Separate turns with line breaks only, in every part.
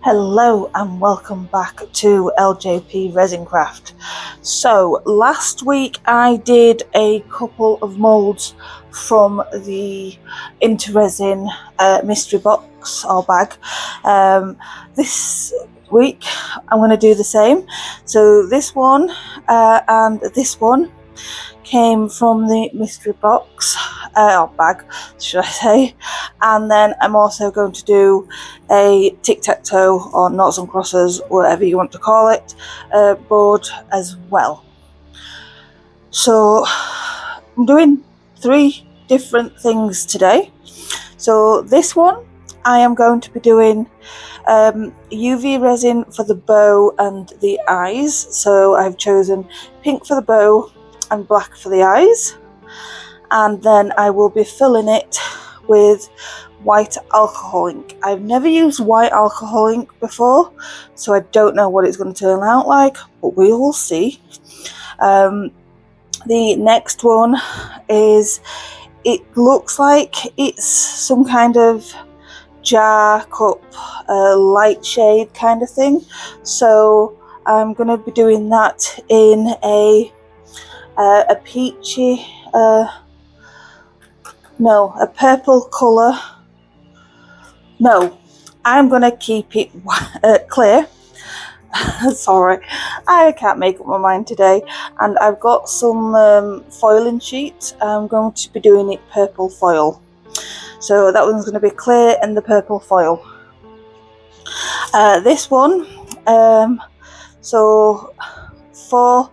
Hello and welcome back to LJP Resin Craft. So last week I did a couple of moulds from the IntoResin mystery box or bag. This week I'm going to do the same. So this one and this one came from the mystery box or bag, should I say, and then I'm also going to do a Tic Tac Toe or Noughts and Crosses, whatever you want to call it, board as well. So I'm doing 3 different things today. So this one I am going to be doing UV resin for the bow and the eyes. So I've chosen pink for the bow and black for the eyes, and then I will be filling it with white alcohol ink. I've never used white alcohol ink before, so I don't know what it's going to turn out like, but we will see. The next one is, it looks like it's some kind of jar cup light shade kind of thing, so I'm going to be doing that in a peachy, no, a purple colour. No, I'm going to keep it clear. Sorry, I can't make up my mind today. And I've got some foiling sheet. I'm going to be doing it purple foil. So that one's going to be clear and the purple foil. This one, so for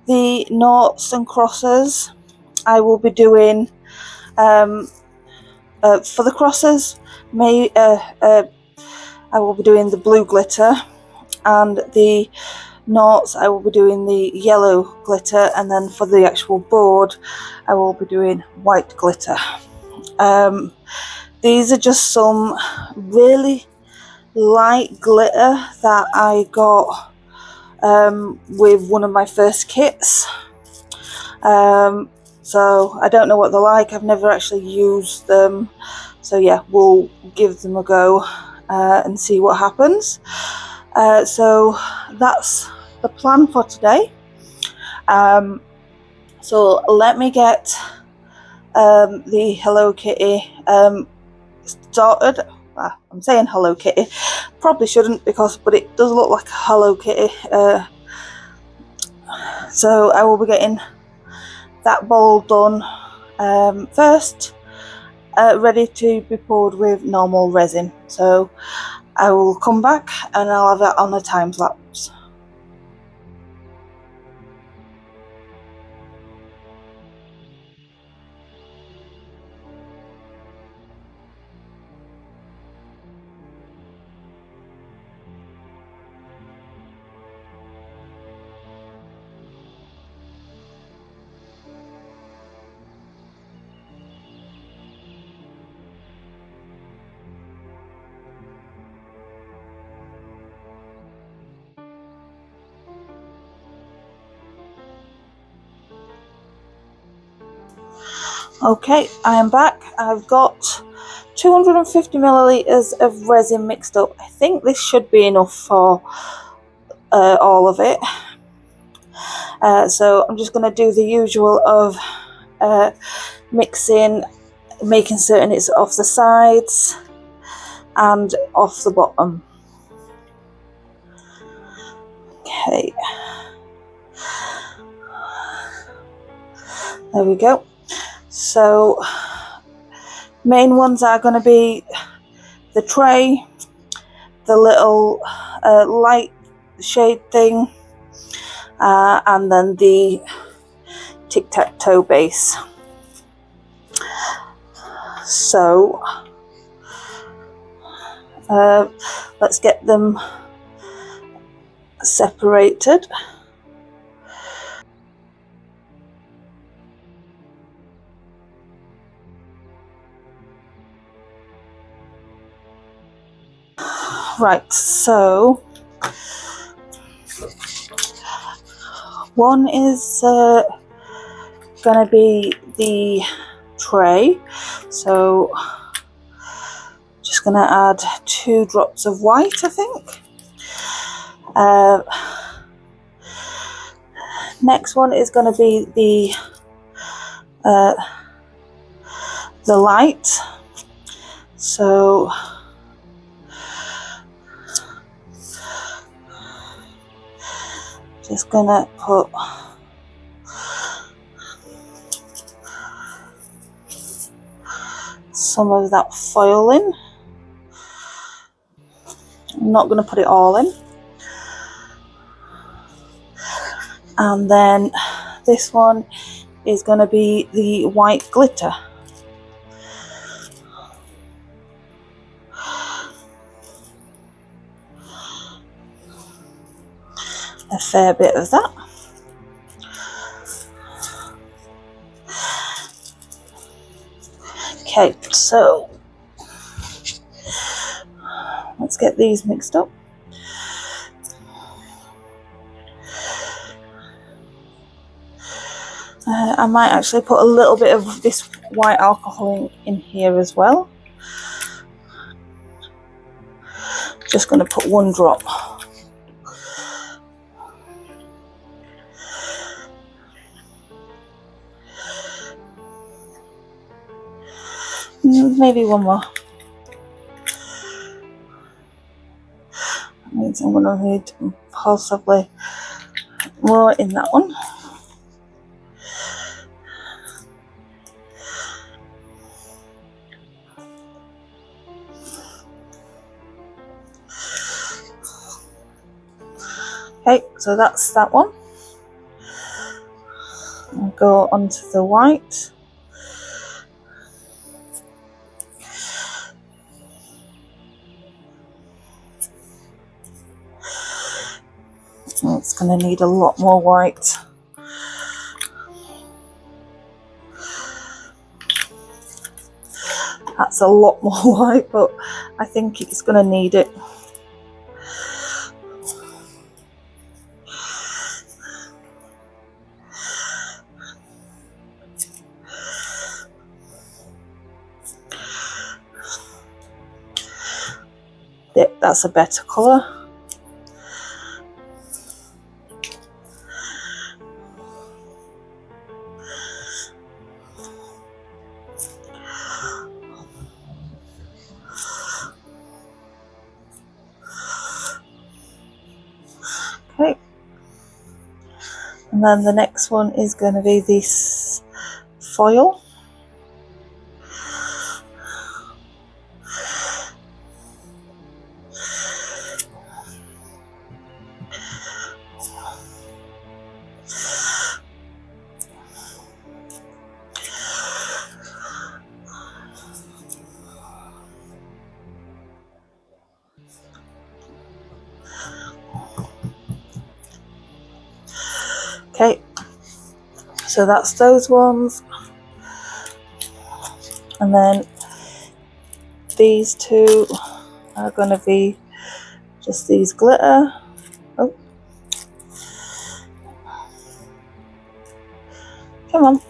the noughts and crosses, I will be doing, for the crosses, I will be doing the blue glitter, and the noughts I will be doing the yellow glitter, and then for the actual board I will be doing white glitter. These are just some really light glitter that I got with one of my first kits. So I don't know what they're like. I've never actually used them. So yeah, we'll give them a go and see what happens. So that's the plan for today. So let me get the Hello Kitty started. I'm saying Hello Kitty. Probably shouldn't, but it does look like a Hello Kitty. So I will be getting that bowl done first, ready to be poured with normal resin. So I will come back and I'll have that on a time lapse. Okay, I am back. I've got 250 millilitres of resin mixed up. I think this should be enough for all of it. So I'm just going to do the usual of mixing, making certain it's off the sides and off the bottom. Okay, there we go. So main ones are going to be the tray, the little light shade thing, and then the Tic Tac Toe base. So let's get them separated. Right, so one is going to be the tray, so just going to add 2 drops of white, I think. Next one is going to be the light. So just going to put some of that foil in. I'm not going to put it all in. And then this one is going to be the white glitter. A fair bit of that. Okay, so let's get these mixed up. I might actually put a little bit of this white alcohol in here as well. Just going to put 1 drop. Maybe 1 more. That means I'm going to need possibly more in that one. Okay, so that's that one. I'll go onto the white. It's going to need a lot more white. That's a lot more white, but I think it's going to need it. Yep, that's a better colour. Okay, and then the next one is going to be this foil. Okay, so that's those ones, and then these 2 are going to be just these glitter. Oh, come on.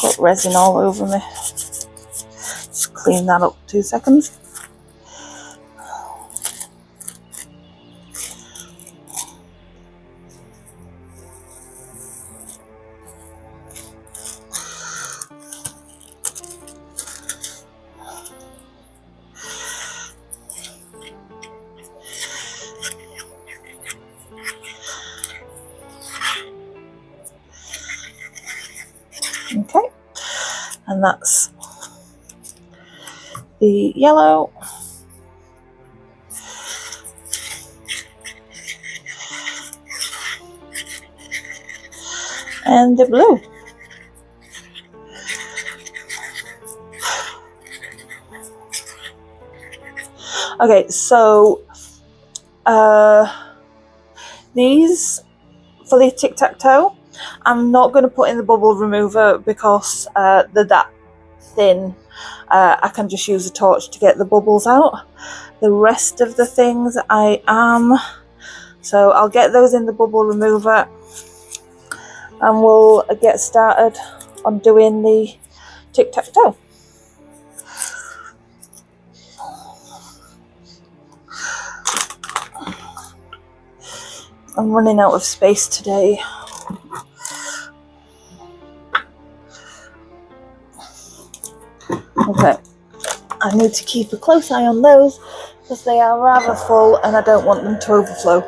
Got resin all over me. Just clean that up 2 seconds. Okay, and that's the yellow. And the blue. Okay, so these for the Tic Tac Toe, I'm not going to put in the bubble remover because they're that thin. I can just use a torch to get the bubbles out. The rest of the things I am So I'll get those in the bubble remover and we'll get started on doing the Tic Tac Toe. I'm running out of space today. Okay, I need to keep a close eye on those because they are rather full and I don't want them to overflow.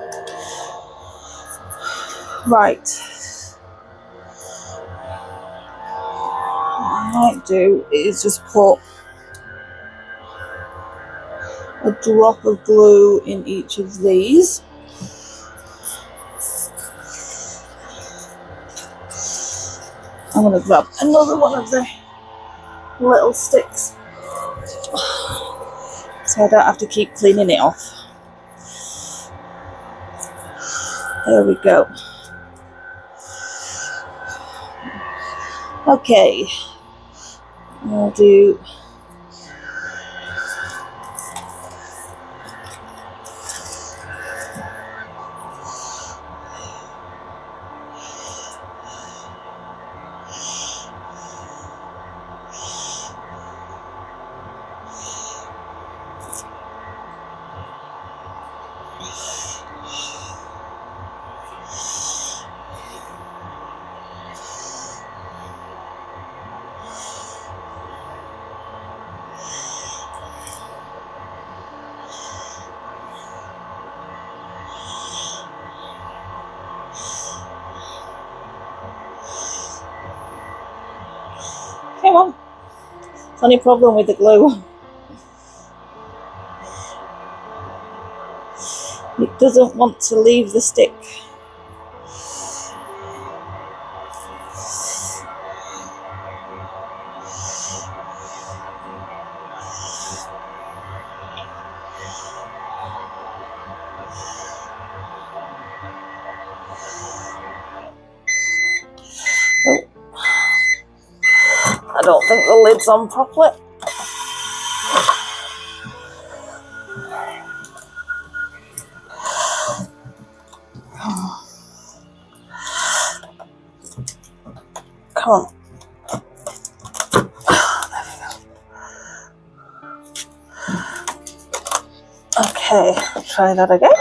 Right. What I might do is just put a drop of glue in each of these. I'm going to grab another one of the little sticks so I don't have to keep cleaning it off. There we go. Okay, I'll do come on. Funny problem with the glue. It doesn't want to leave the stick. Oh. I don't think the lid's on properly. Come on. Okay, try that again.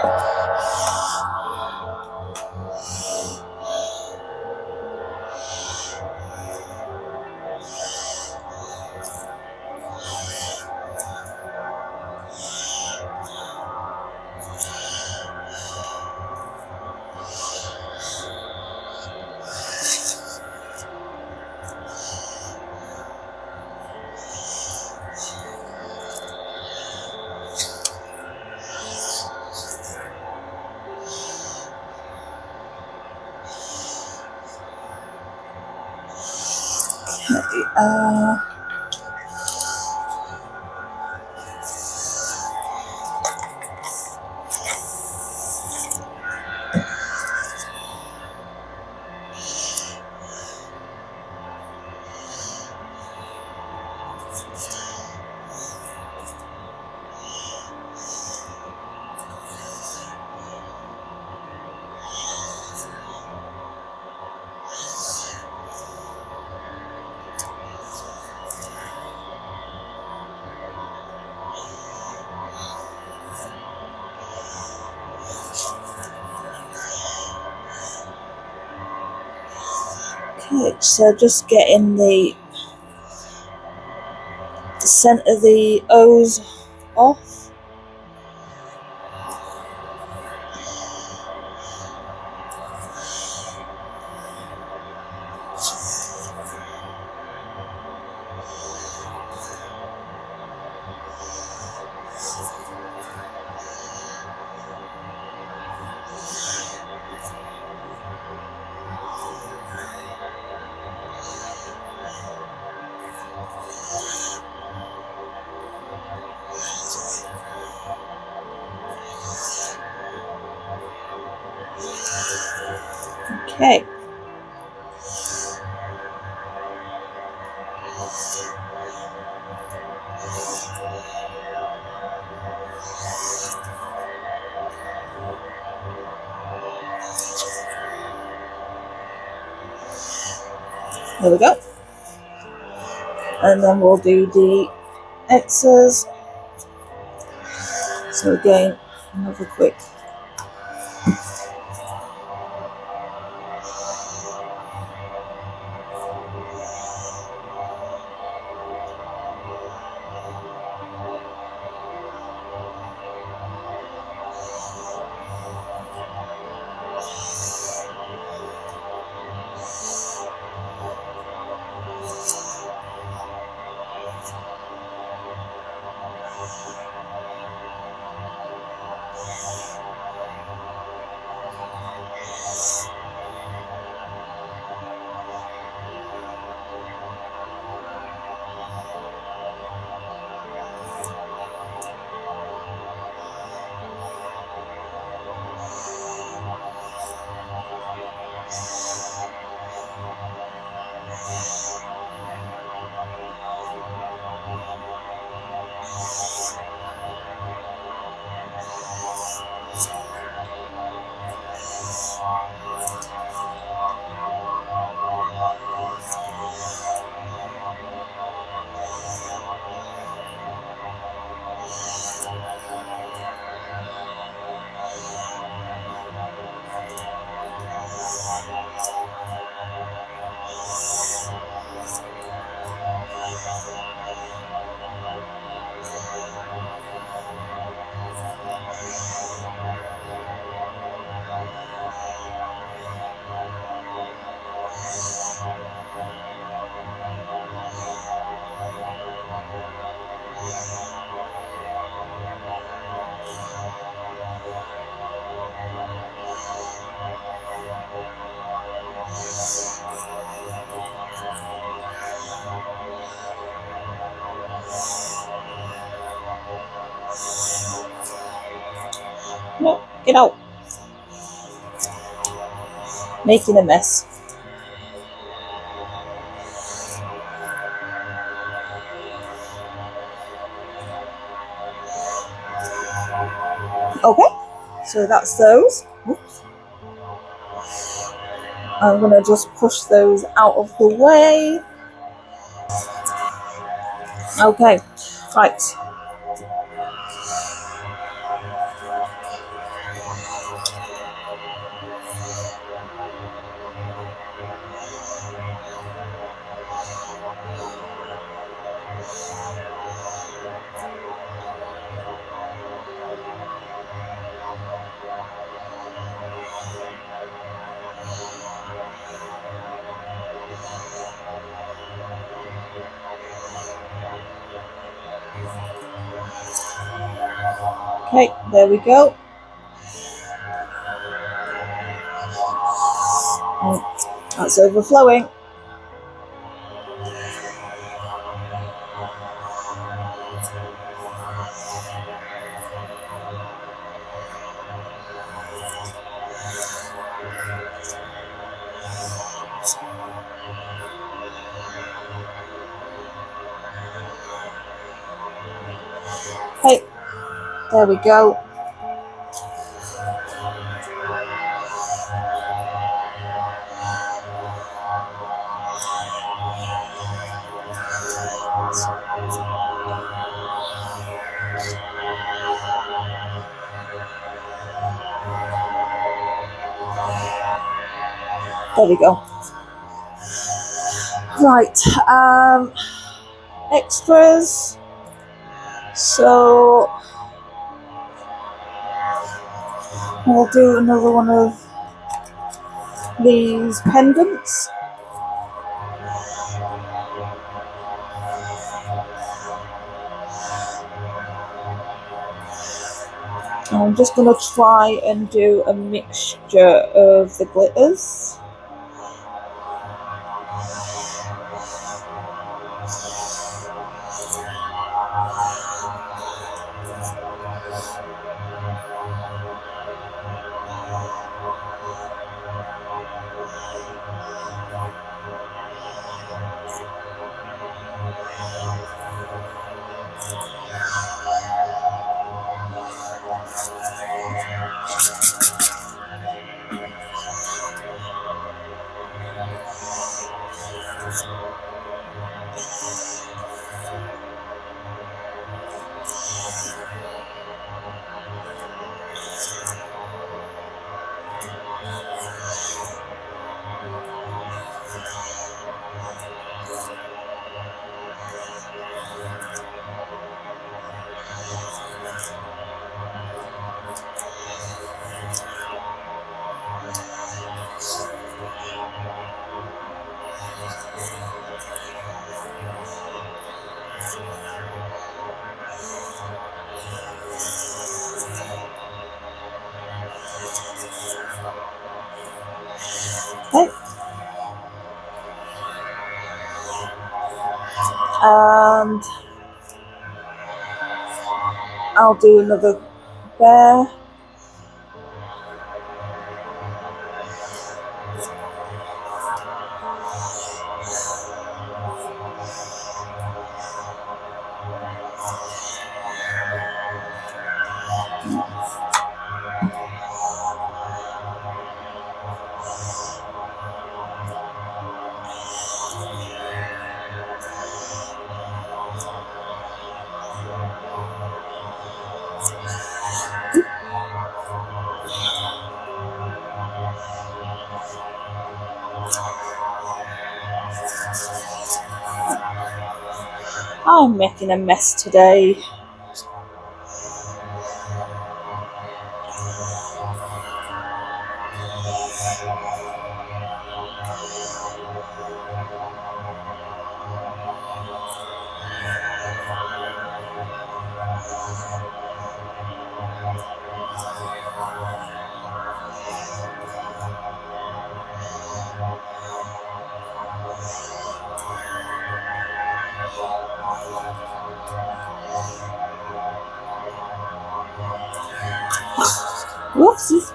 Okay, so just getting the centre of the O's off. Okay. There we go. And then we'll do the X's. So again, another quick. No, get out. Making a mess. Okay, so that's those. Oops. I'm going to just push those out of the way. Okay, right. Okay, there we go. That's overflowing. Okay, there we go. There we go. Right, extras. So we'll do another one of these pendants. I'm just going to try and do a mixture of the glitters. Okay. And I'll do another bear. I'm making a mess today. Whoopsies.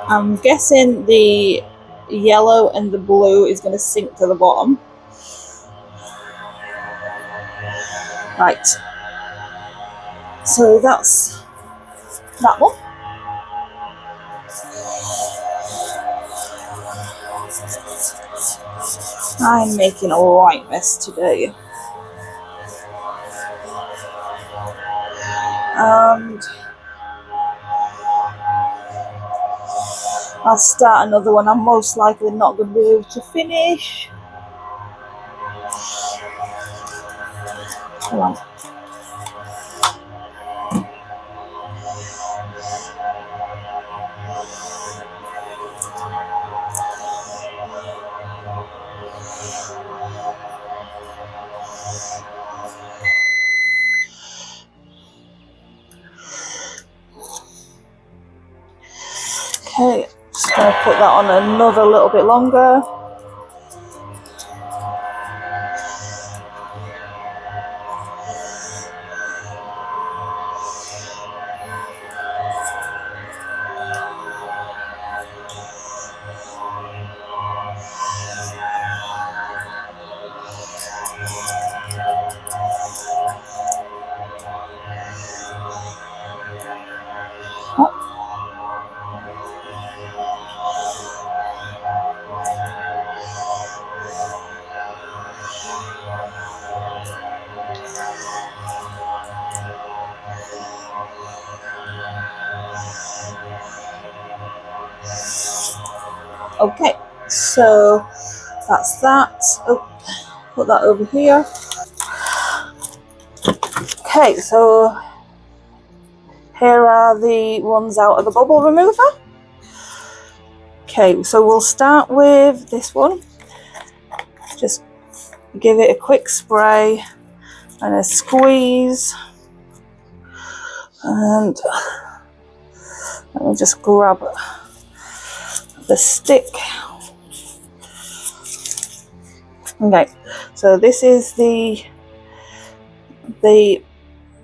I'm guessing the yellow and the blue is going to sink to the bottom. Right. So that's that one. I'm making a right mess today. And I'll start another one. I'm most likely not going to be able to finish. Come on. Okay, just going to put that on another little bit longer. Okay, so that's that. Oh, put that over here. Okay, so here are the ones out of the bubble remover. Okay, so we'll start with this one. Just give it a quick spray and a squeeze. And let me just grab the stick. Okay, so this is the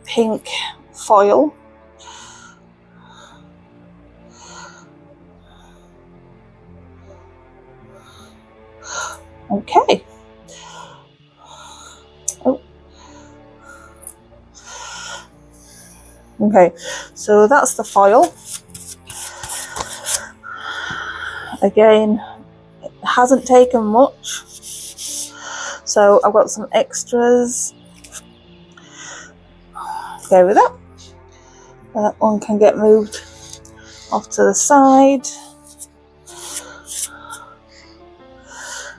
pink foil. Okay. Oh. Okay, so that's the foil. Again, it hasn't taken much, so I've got some extras. Go with that. That one can get moved off to the side.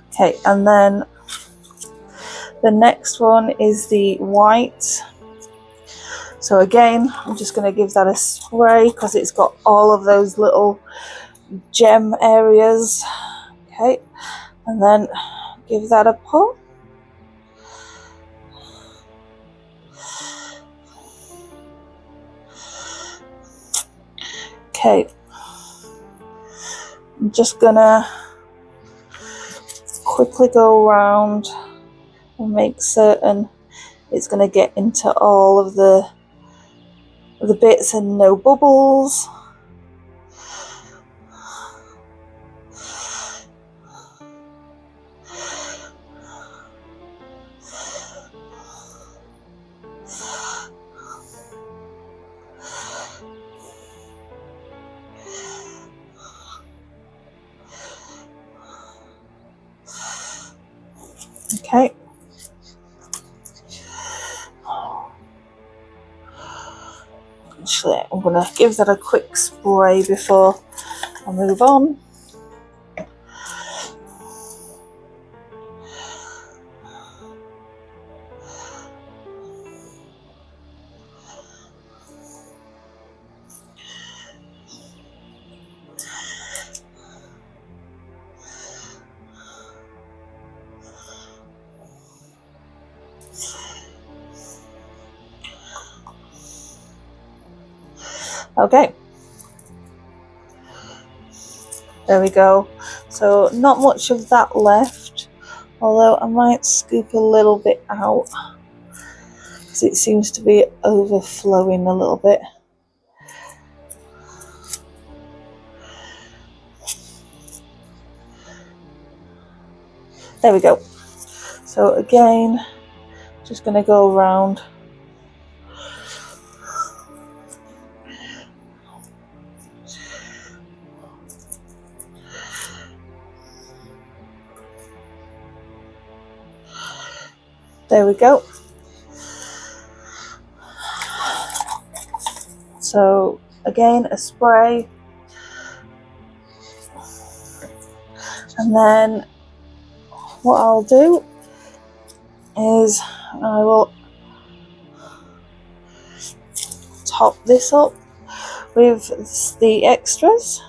Okay, and then the next one is the white. So again, I'm just going to give that a spray because it's got all of those little gem areas. Okay, and then give that a pull. Okay, I'm just gonna quickly go around and make certain it's gonna get into all of the bits and no bubbles. Okay. Actually, I'm going to give that a quick spray before I move on. Okay, there we go. So not much of that left, although I might scoop a little bit out because it seems to be overflowing a little bit. There we go. So again, just going to go around. There we go. So again, a spray, and then what I'll do is I will top this up with the extras.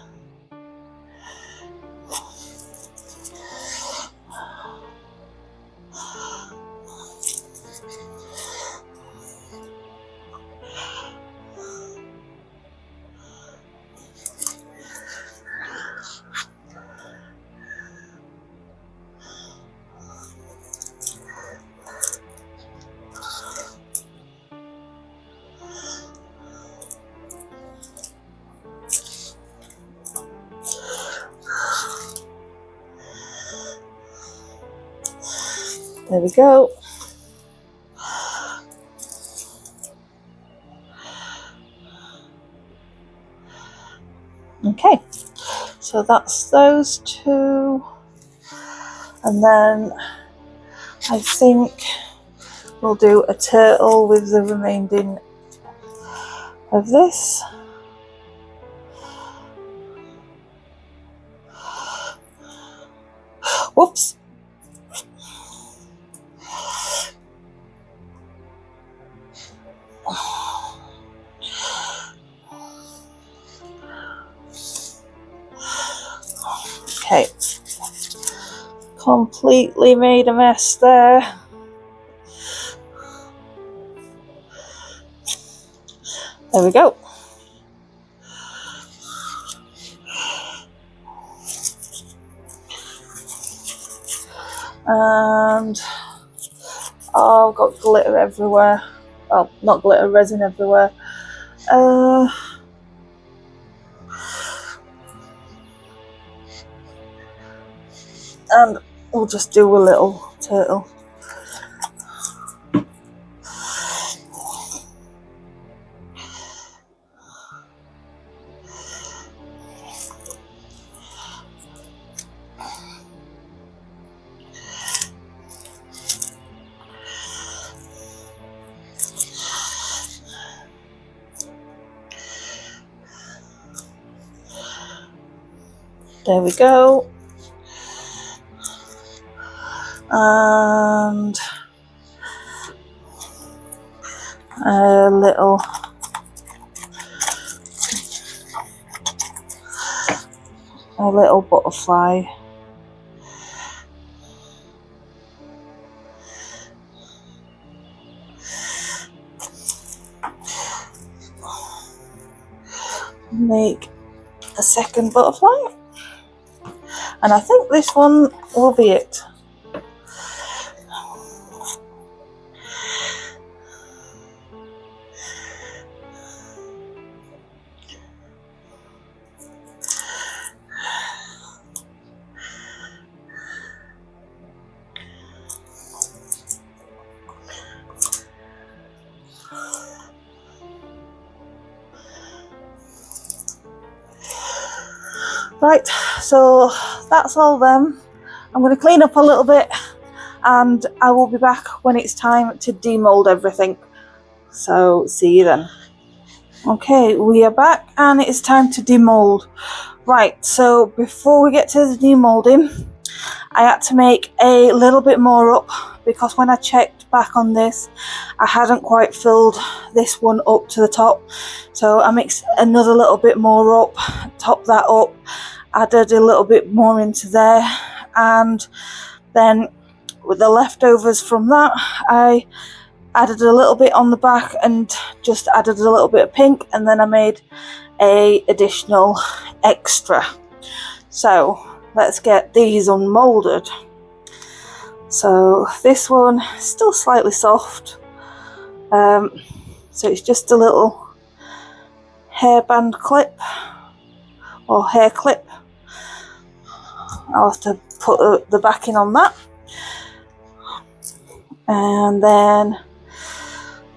There we go. Okay, so that's those two, and then I think we'll do a turtle with the remaining of this. Whoops. Okay, completely made a mess there. There we go. And oh, I've got glitter everywhere. Well, not glitter, resin everywhere. And we'll just do a little turtle. There we go. And a little butterfly. Make a second butterfly, and I think this one will be it. Right, so that's all them. I'm going to clean up a little bit and I will be back when it's time to demold everything. So see you then. Okay, we are back and it is time to demold. Right, so before we get to the demolding, I had to make a little bit more up because when I checked back on this, I hadn't quite filled this one up to the top. So I mixed another little bit more up, topped that up, added a little bit more into there, and then with the leftovers from that, I added a little bit on the back and just added a little bit of pink, and then I made a additional extra. So let's get these unmolded. So this one is still slightly soft, so it's just a little hairband clip or hair clip. I'll have to put the backing on that, and then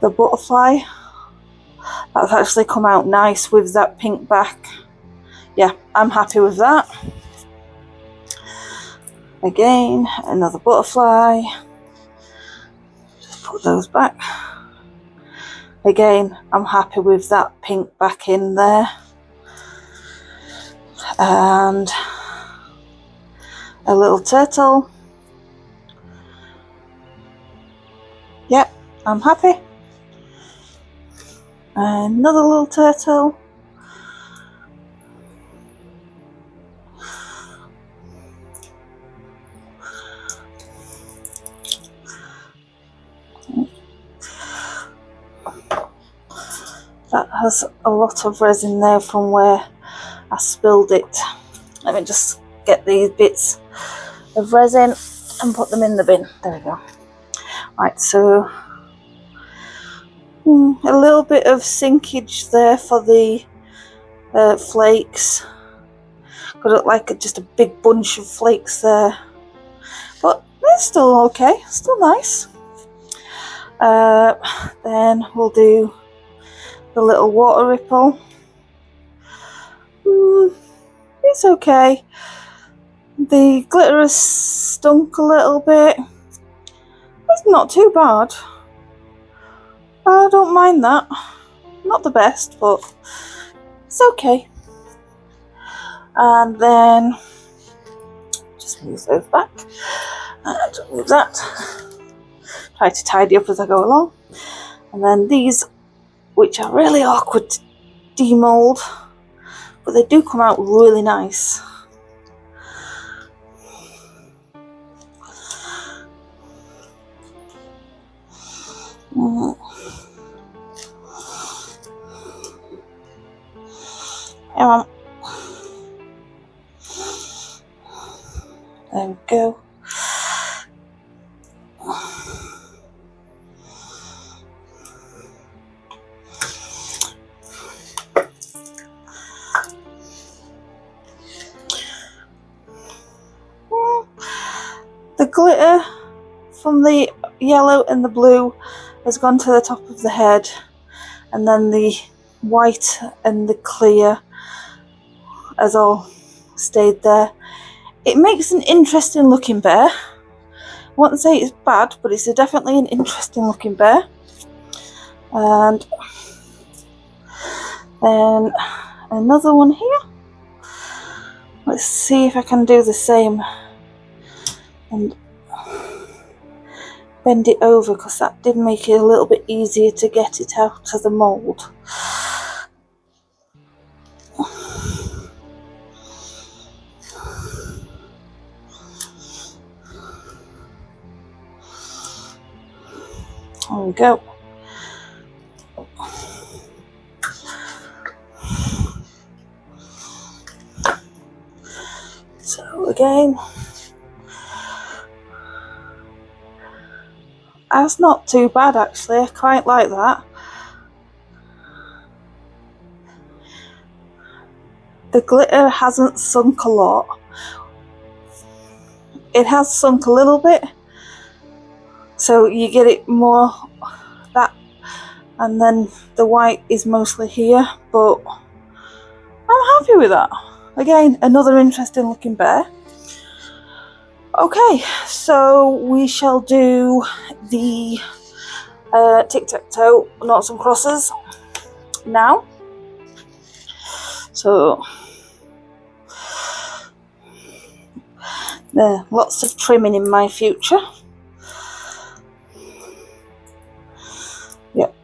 the butterfly, that's actually come out nice with that pink back. Yeah, I'm happy with that. Again, another butterfly, just put those back. Again, I'm happy with that pink back in there, and a little turtle. Yep, I'm happy. Another little turtle. That has a lot of resin there from where I spilled it. Let me just get these bits of resin and put them in the bin. There we go. Right, so a little bit of sinkage there for the flakes. Got it like just a big bunch of flakes there, but it's still okay, still nice. Then we'll do the little water ripple. It's okay. The glitter has stunk a little bit. It's not too bad. I don't mind that. Not the best, but it's okay. And then just move those back and move that. Try to tidy up as I go along. And then these, which are really awkward to demold, but they do come out really nice. Come on. There we go. glitter from the yellow and the blue has gone to the top of the head, and then the white and the clear has all stayed there. It makes an interesting looking bear. I wouldn't say it's bad, but it's definitely an interesting looking bear. And then another one here. Let's see if I can do the same and bend it over, because that did make it a little bit easier to get it out of the mould. There we go. So again, that's not too bad actually, I quite like that. The glitter hasn't sunk a lot. It has sunk a little bit, so you get it more that, and then the white is mostly here, but I'm happy with that. Again, another interesting looking bear. Okay, so we shall do the Tic Tac Toe noughts and crosses now. So there, lots of trimming in my future. Yep,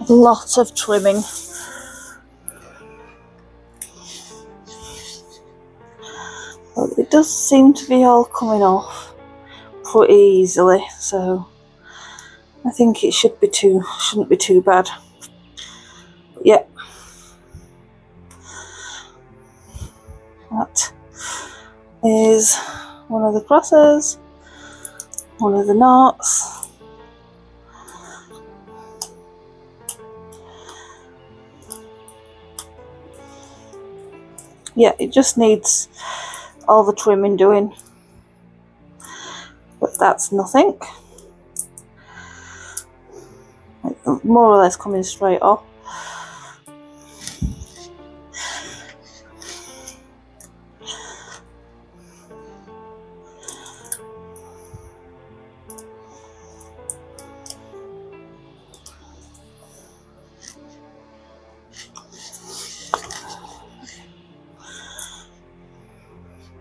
lots of trimming. But it does seem to be all coming off pretty easily, so I think it shouldn't be too bad. Yep. That is one of the crosses, one of the knots. Yeah, it just needs all the trimming doing, but that's nothing. More or less coming straight off.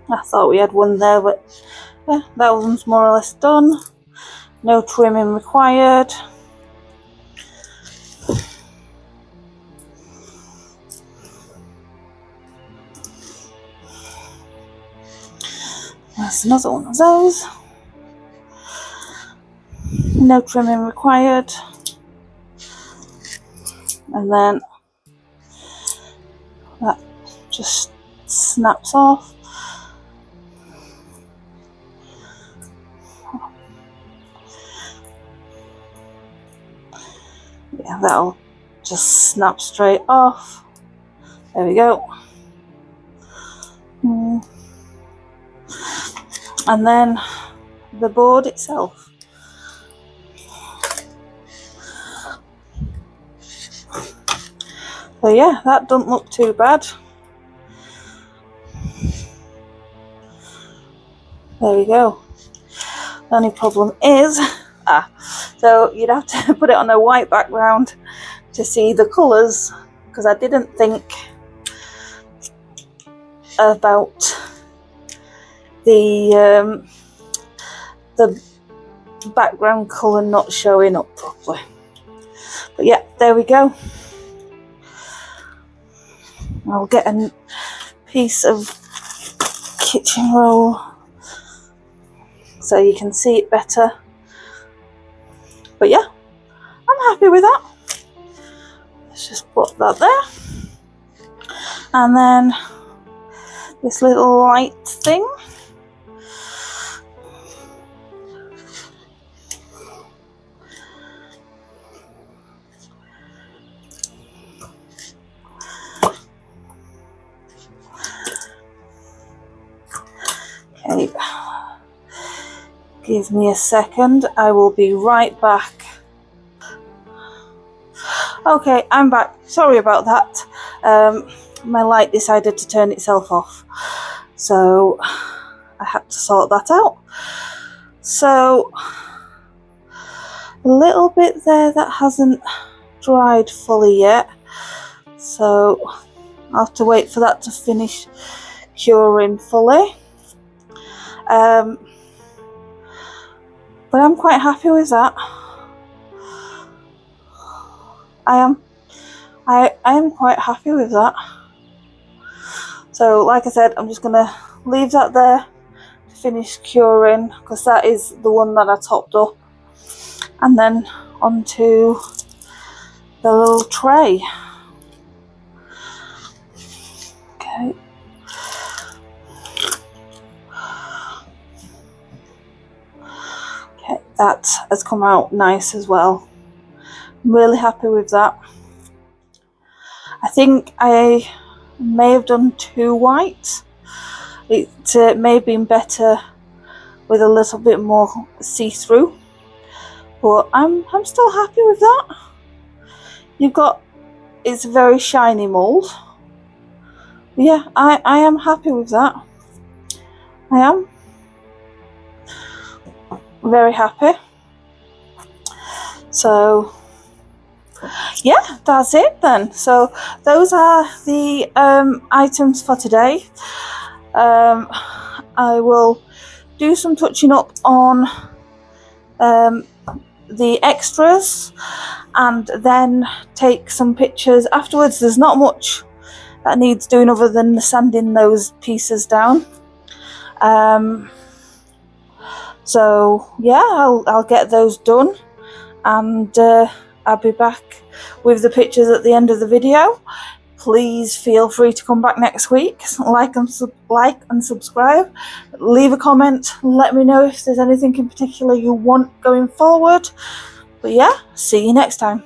I thought we had one there, but yeah, that one's more or less done. No trimming required. There's another one of those. No trimming required. And then that just snaps off. Yeah, that'll just snap straight off. There we go. And then the board itself. So yeah, that doesn't look too bad. There we go. The only problem is, so you'd have to put it on a white background to see the colours, because I didn't think about the background colour not showing up properly. But yeah, there we go. I'll get a piece of kitchen roll so you can see it better. But yeah, I'm happy with that. Let's just put that there. And then this little light thing. Okay, Give me a second, I will be right back. Okay, I'm back. Sorry about that. My light decided to turn itself off, so I had to sort that out. So a little bit there that hasn't dried fully yet, so I'll have to wait for that to finish curing fully. But I'm quite happy with that. I am quite happy with that. So like I said, I'm just gonna leave that there to finish curing, because that is the one that I topped up, and then onto the little tray. Okay. Okay, that has come out nice as well. I'm really happy with that. I think I may have done too white. It may have been better with a little bit more see-through, but I'm still happy with that. It's a very shiny mould. Yeah, I am happy with that. I am very happy. So yeah, that's it then. So those are the items for today. I will do some touching up on the extras, and then take some pictures afterwards. There's not much that needs doing other than sanding those pieces down. So yeah, I'll get those done, and I'll be back with the pictures at the end of the video. Please feel free to come back next week, like and subscribe, leave a comment, let me know if there's anything in particular you want going forward. But yeah, see you next time.